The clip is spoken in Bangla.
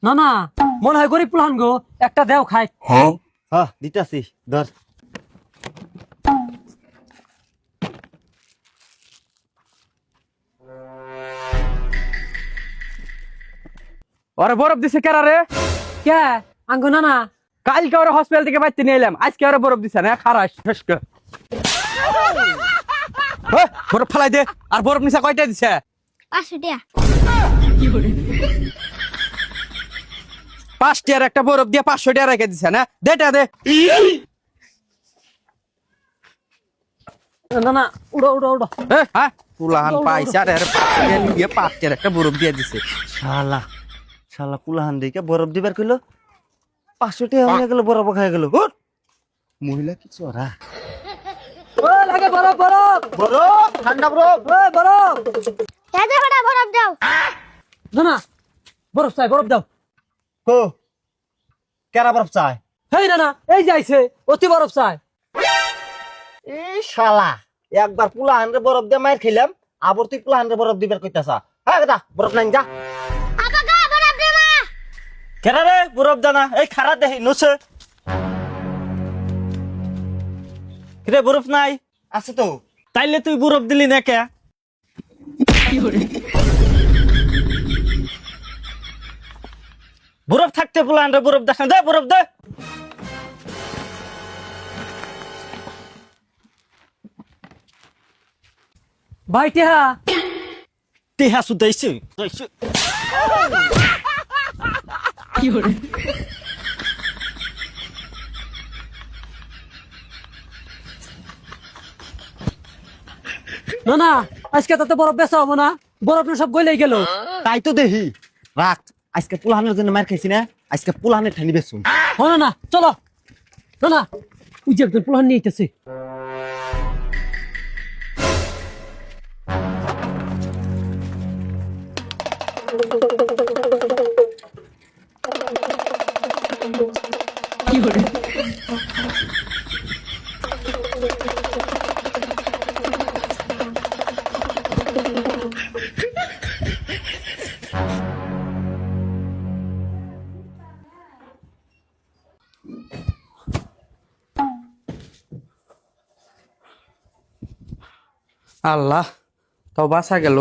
না না মনে হয় গরিব পুলান গো, একটা দেও খাই। হ্যাঁ দিতাছি ধর। ওরে বরফ দিছে কেরা রে? কে আঙ্গো না না কালকে ওরা হসপিটাল থেকে বাইতে নিয়ে এলাম, আজকে ওরা বরফ দিছে না খারাস শেষকে। বরফ ফেলাই দে। আর বরফ নিচে কয়টা দিছে? 500 টাকা। 5 টিয়ার একটা বরফ দিয়ে 500 টাকা রেখে দিছে না, দেটা দে। না না উড়ো উড়ো উড়ো। হ্যাঁ পুলাহান পাইছে আর 5 টাকা নিয়ে 5 টিয়ার একটা বরফ দিয়ে দিছে। শালা শালা কুলাহান দিকে বরফ দিবার কইলো, 500 টাকা হয়ে গেল, বরফ খাই গেল। মহিলা কি চোরা। ও লাগে বরফ বরফ বরফ ঠান্ডা বরফ। ওই বরফ। এই যে বড় বরফ দাও। না না বরফ চাই, বরফ দাও। হো কেরা বরফ চাই? হেই না না এই যাইছে অতি বরফ চাই। এই শালা একবার কুলাহান রে বরফ দিয়ে মার খেলাম, আবার তুই কুলাহান রে বরফ দিবার কইতাছা। হ্যাঁ দাদা বরফ নাই যা। আগা গা বরফ দে না। কেরা রে বরফ জানা এই খারা দেহি নছে। কিরে বরফ নাই? আছে তো। তাইলে তুই বরফ দিলি না কে? বরফ থাকতে পুলান রে বরফ দেখা দে, বরফ দে। ভাই টিহা টিহা সুদাইছি। না না আজকে তাতে বরফ বেচা হবো না, বরফ না সব গলেই গেল। তাই তো দেহি রাখ, আজকে পুলাহানের জন্য মার খাইছি না, আজকে পুলাহানের ঠানি বেচুম। না না চলো। না না ওই যে একজন পুলান নিয়ে আইতেছে। আল্লাহ তাও বাঁচা গেল।